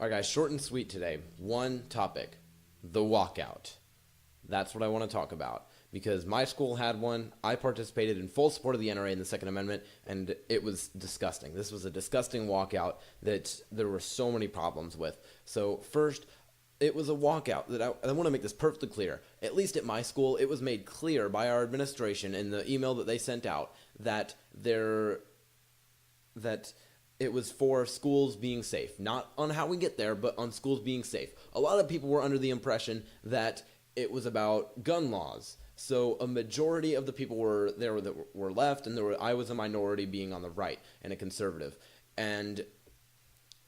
All right, guys, short and sweet today. One topic, the walkout. That's what I want to talk about because my school had one. I participated in full support of the NRA and the Second Amendment, and it was disgusting. This was a disgusting walkout that there were so many problems with. So first, it was a walkout that I want to make this perfectly clear. At least at my school, it was made clear by our administration in the email that they sent out that it was for schools being safe. Not on how we get there, but on schools being safe. A lot of people were under the impression that it was about gun laws. So a majority of the people were there that were left, and I was a minority being on the right and a conservative. And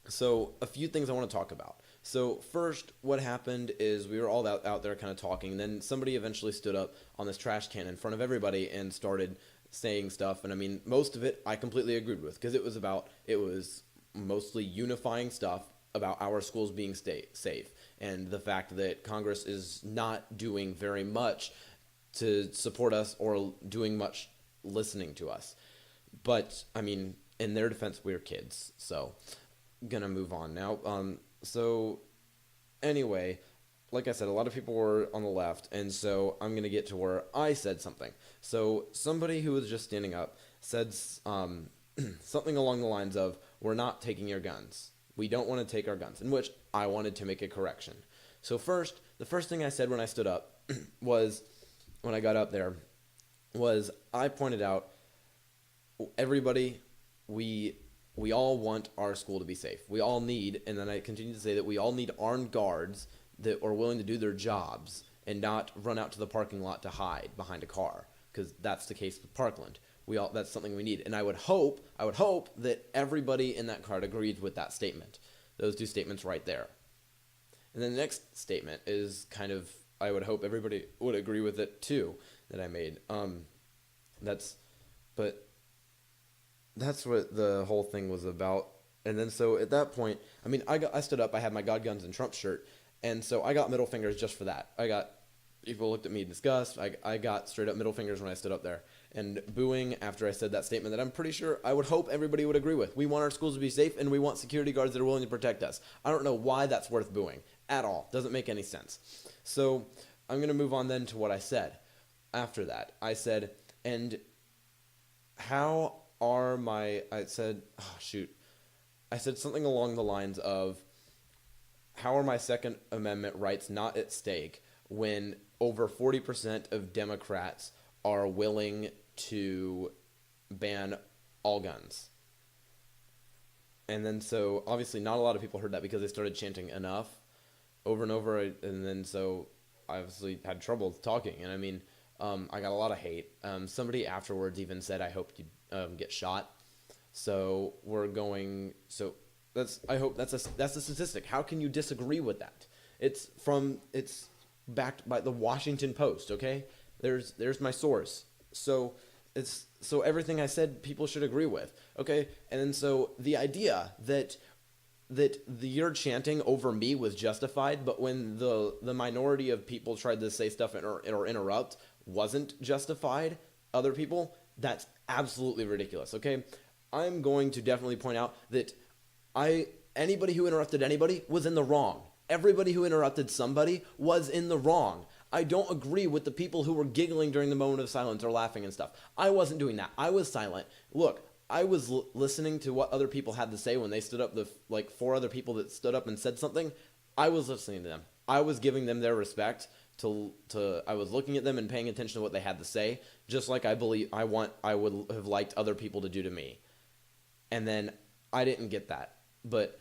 so a few things I want to talk about. So first, what happened is we were all out there kind of talking, and then somebody eventually stood up on this trash can in front of everybody and started saying stuff. And I mean, most of it I completely agreed with because it was mostly unifying stuff about our schools being safe and the fact that Congress is not doing very much to support us or doing much listening to us. But I mean, in their defense, we're kids, so gonna move on now. So anyway, like I said, a lot of people were on the left, and so I'm going to get to where I said something. So somebody who was just standing up said something along the lines of, we're not taking your guns. We don't want to take our guns, in which I wanted to make a correction. So the first thing I said when I stood up was, when I got up there, was I pointed out, everybody, we all want our school to be safe. We all need, and then I continue to say that we all need armed guards that are willing to do their jobs and not run out to the parking lot to hide behind a car, because that's the case with Parkland. That's something we need. And I would hope that everybody in that crowd agrees with that statement. Those two statements right there. And then the next statement is kind of, I would hope everybody would agree with it too, that I made. That's what the whole thing was about. And then so at that point, I mean, I stood up, I had my God Guns and Trump shirt, and so I got middle fingers just for that. People looked at me in disgust. I got straight up middle fingers when I stood up there. And booing after I said that statement that I'm pretty sure I would hope everybody would agree with. We want our schools to be safe, and we want security guards that are willing to protect us. I don't know why that's worth booing at all. Doesn't make any sense. So I'm going to move on then to what I said. After that, I said, and how are I said something along the lines of, how are my Second Amendment rights not at stake when over 40% of Democrats are willing to ban all guns? And then so obviously not a lot of people heard that because they started chanting enough over and over, and then so I obviously had trouble talking. And I mean, I got a lot of hate. Somebody afterwards even said, I hope you get shot. So I hope that's a statistic. How can you disagree with that? It's backed by the Washington Post, okay? There's my source. So everything I said people should agree with, okay? And then so the idea that your chanting over me was justified, but when the minority of people tried to say stuff or interrupt wasn't justified, other people, that's absolutely ridiculous, okay? I'm going to definitely point out that anybody who interrupted anybody was in the wrong. Everybody who interrupted somebody was in the wrong. I don't agree with the people who were giggling during the moment of silence or laughing and stuff. I wasn't doing that. I was silent. Look, I was listening to what other people had to say when they stood up, the four other people that stood up and said something. I was listening to them. I was giving them their respect. I was looking at them and paying attention to what they had to say, just like I would have liked other people to do to me. And then I didn't get that. But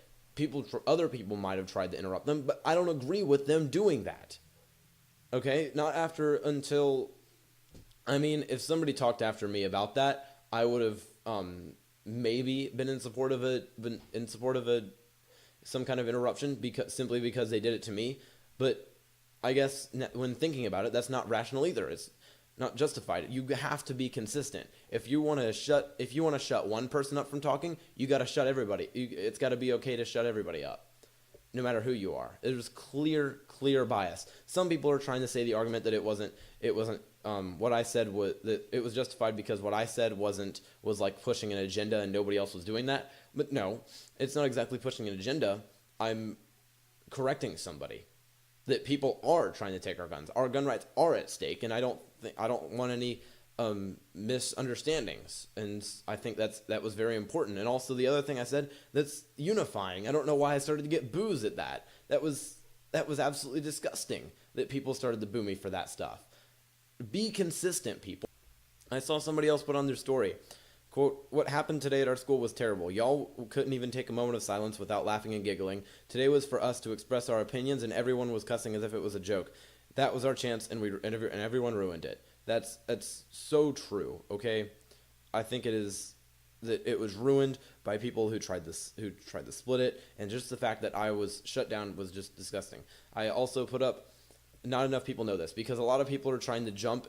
other people might have tried to interrupt them, but I don't agree with them doing that. Okay? If somebody talked after me about that, I would have maybe been in support of some kind of interruption simply because they did it to me. But I guess when thinking about it, that's not rational either. It's not justified. You have to be consistent. If you want to shut one person up from talking, you got to shut everybody. It's got to be okay to shut everybody up, no matter who you are. It was clear bias. Some people are trying to say the argument that it wasn't what I said was that it was justified because what I said was like pushing an agenda and nobody else was doing that. But no, it's not exactly pushing an agenda. I'm correcting somebody, that people are trying to take our guns. Our gun rights are at stake, and I don't want any misunderstandings. And I think that was very important. And also the other thing I said, that's unifying. I don't know why I started to get boos at that. That was absolutely disgusting that people started to boo me for that stuff. Be consistent, people. I saw somebody else put on their story, quote, "What happened today at our school was terrible. Y'all couldn't even take a moment of silence without laughing and giggling. Today was for us to express our opinions, and everyone was cussing as if it was a joke. That was our chance, and everyone ruined it." That's so true, okay? I think it is that it was ruined by people who tried to split it, and just the fact that I was shut down was just disgusting. I also put up, not enough people know this, because a lot of people are trying to jump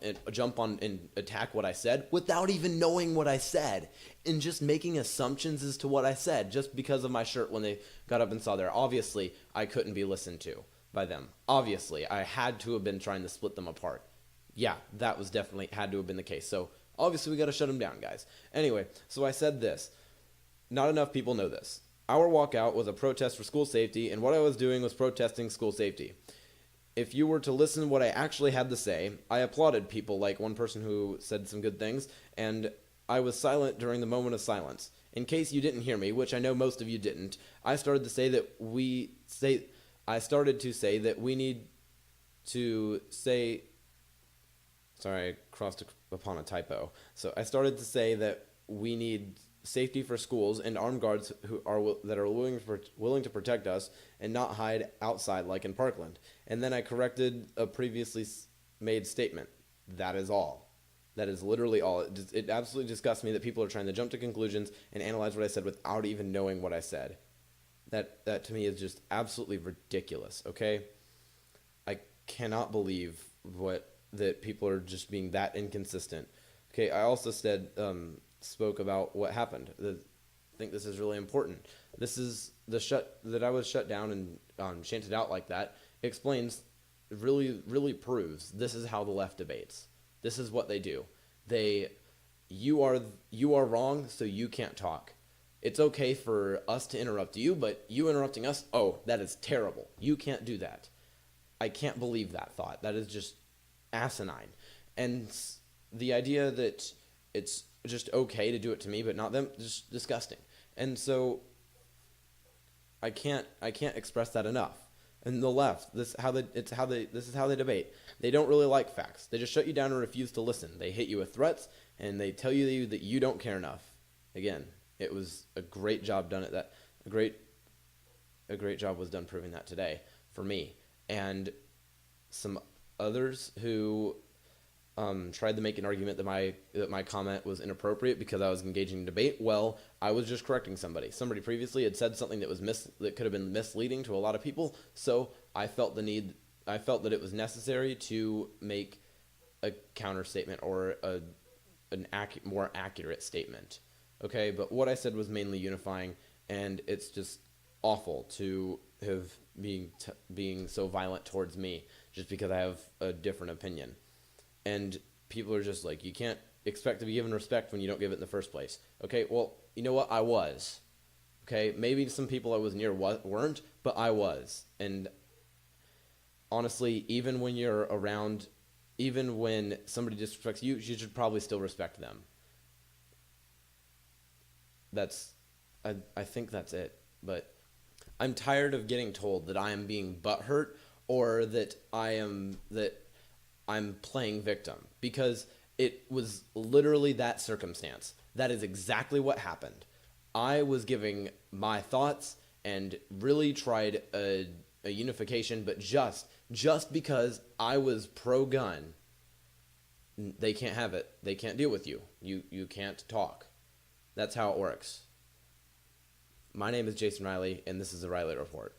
on and attack what I said without even knowing what I said, and just making assumptions as to what I said just because of my shirt when they got up and saw there. Obviously, I couldn't be listened to by them. Obviously, I had to have been trying to split them apart. Yeah, that was definitely had to have been the case. So obviously we got to shut them down, guys. Anyway, so I said this. Not enough people know this. Our walkout was a protest for school safety, and what I was doing was protesting school safety. If you were to listen to what I actually had to say, I applauded people, like one person who said some good things, and I was silent during the moment of silence. In case you didn't hear me, which I know most of you didn't, I started to say that we need to say, sorry, I crossed upon a typo. So I started to say that we need safety for schools and armed guards that are willing to protect us and not hide outside like in Parkland. And then I corrected a previously made statement. That is all. That is literally all. It absolutely disgusts me that people are trying to jump to conclusions and analyze what I said without even knowing what I said. That to me is just absolutely ridiculous, okay? I cannot believe that people are just being that inconsistent. Okay, I also spoke about what happened. I think this is really important. This is that I was shut down and chanted out like that explains, really proves this is how the left debates. This is what they do. You are wrong, so you can't talk. It's okay for us to interrupt you, but you interrupting us, oh, that is terrible. You can't do that. I can't believe that thought. That is just asinine. And the idea that it's just okay to do it to me but not them, just disgusting. And so I can't express that enough. And the left, this is how they debate. They don't really like facts. They just shut you down and refuse to listen. They hit you with threats, and they tell you that you don't care enough. Again, it was a great job done at that. A great job was done proving that today for me. And some others who tried to make an argument that my comment was inappropriate because I was engaging in debate. Well, I was just correcting somebody. Somebody previously had said something that could have been misleading to a lot of people. So I felt that it was necessary to make a counter statement or more accurate statement. Okay, but what I said was mainly unifying, and it's just awful to have being so violent towards me just because I have a different opinion. And people are just like, you can't expect to be given respect when you don't give it in the first place. Okay, well, you know what? I was. Okay, maybe some people I was near weren't, but I was. And honestly, even when you're around, even when somebody disrespects you, you should probably still respect them. I think that's it. But I'm tired of getting told that I am being butthurt or that I'm playing victim, because it was literally that circumstance. That is exactly what happened. I was giving my thoughts and really tried a unification, but just because I was pro-gun, they can't have it. They can't deal with you. You can't talk. That's how it works. My name is Jason Riley, and this is the Riley Report.